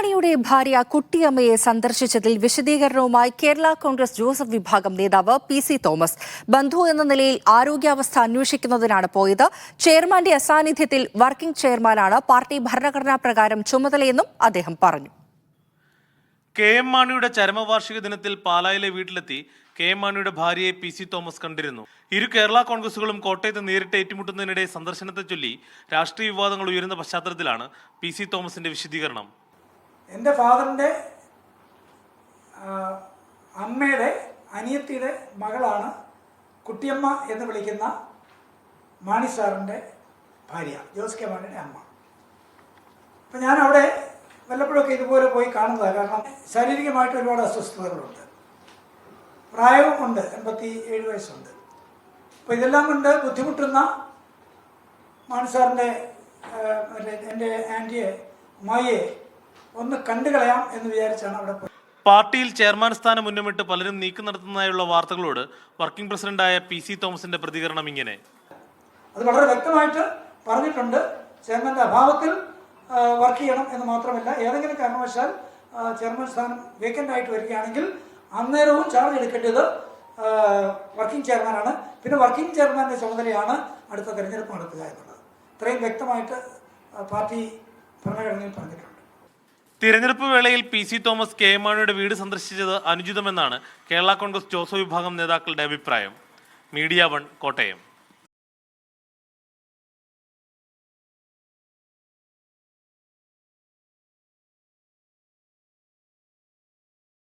മാണിയുടെ ഭാര്യ കുട്ടിയമ്മയെ സന്ദർശിച്ചതിൽ വിശദീകരണവുമായി കേരള കോൺഗ്രസ് ജോസഫ് വിഭാഗം നേതാവ് പി.സി. തോമസ്. ബന്ധു എന്ന നിലയിൽ ആരോഗ്യാവസ്ഥ അന്വേഷിക്കുന്നതിനാണ് പോയത്. ചെയർമാന്റെ അസാന്നിധ്യത്തിൽ വർക്കിംഗ് ചെയർമാനാണ് പാർട്ടി ഭരണഘടനാ പ്രകാരം ചുമതലയെന്നും അദ്ദേഹം പറഞ്ഞു. കെ.എം. മാണിയുടെ ചരമവാർഷിക ദിനത്തിൽ പാലായിലെ വീട്ടിലെത്തി കെ.എം. മാണിയുടെ ഭാര്യയെ പി.സി. തോമസ് കണ്ടിരുന്നു. ഇരു കേരള കോൺഗ്രസുകളും കോട്ടയത്ത് നേരിട്ട് ഏറ്റുമുട്ടുന്നതിനിടെ സന്ദർശനത്തെ ചൊല്ലി രാഷ്ട്രീയ വിവാദങ്ങൾ ഉയരുന്ന പശ്ചാത്തലത്തിലാണ് പി.സി. തോമസിന്റെ വിശദീകരണം. എൻ്റെ ഫാദറിൻ്റെ അമ്മയുടെ അനിയത്തിയുടെ മകളാണ് കുട്ടിയമ്മ എന്ന് വിളിക്കുന്ന മാണി സാറിൻ്റെ ഭാര്യ, ജോസ് കെ മാണിയുടെ അമ്മ. അപ്പം ഞാൻ അവിടെ വല്ലപ്പോഴൊക്കെ ഇതുപോലെ പോയി കാണുന്നതാണ്. കാരണം ശാരീരികമായിട്ട് ഒരുപാട് അസ്വസ്ഥതകളുണ്ട്, പ്രായവും ഉണ്ട്, 87 വയസ്സുണ്ട്. അപ്പോൾ ഇതെല്ലാം കൊണ്ട് ബുദ്ധിമുട്ടുന്ന മാണി സാറിൻ്റെ എൻ്റെ ആൻറ്റിയെ അമ്മായിയെ ഒന്ന് കണ്ടുകളയാം എന്ന് വിചാരിച്ചാണ് അവിടെ പോയത്. പാർട്ടിയിൽ ചെയർമാൻ സ്ഥാനം മുന്നമിട്ട് പലരും നീക്കം നടത്തുന്നതായുള്ള വാർത്തകളോട് വർക്കിംഗ് പ്രസിഡന്റായ പി.സി. തോമസിന്റെ പ്രതികരണം ഇങ്ങനെ: അത് വളരെ വ്യക്തമായിട്ട് പറഞ്ഞിട്ടുണ്ട്. ചെയർമാൻ്റെ അഭാവത്തിൽ വർക്ക് ചെയ്യണം എന്ന് മാത്രമല്ല, ഏതെങ്കിലും കാരണവശാൽ ചെയർമാൻ സ്ഥാനം വേക്കൻ്റ് ആയിട്ട് വരികയാണെങ്കിൽ അന്നേരവും ചാർജ് എടുക്കേണ്ടത് വർക്കിംഗ് ചെയർമാനാണ്. പിന്നെ വർക്കിംഗ് ചെയർമാൻ്റെ ചുമതലയാണ് അടുത്ത തെരഞ്ഞെടുപ്പ് നടത്തുക എന്നുള്ളത്. ഇത്രയും വ്യക്തമായിട്ട് പാർട്ടി ഭരണഘടനയിൽ പറഞ്ഞിട്ടുണ്ട്. തിരഞ്ഞെടുപ്പ് വേളയിൽ പി.സി. Thomas K M. മാണിയുടെ വീട് സന്ദർശിച്ചത് അനുചിതമെന്നാണ് കേരള കോൺഗ്രസ് ജോസഫ് വിഭാഗം നേതാക്കളുടെ അഭിപ്രായം. മീഡിയ 1 കോട്ടയം.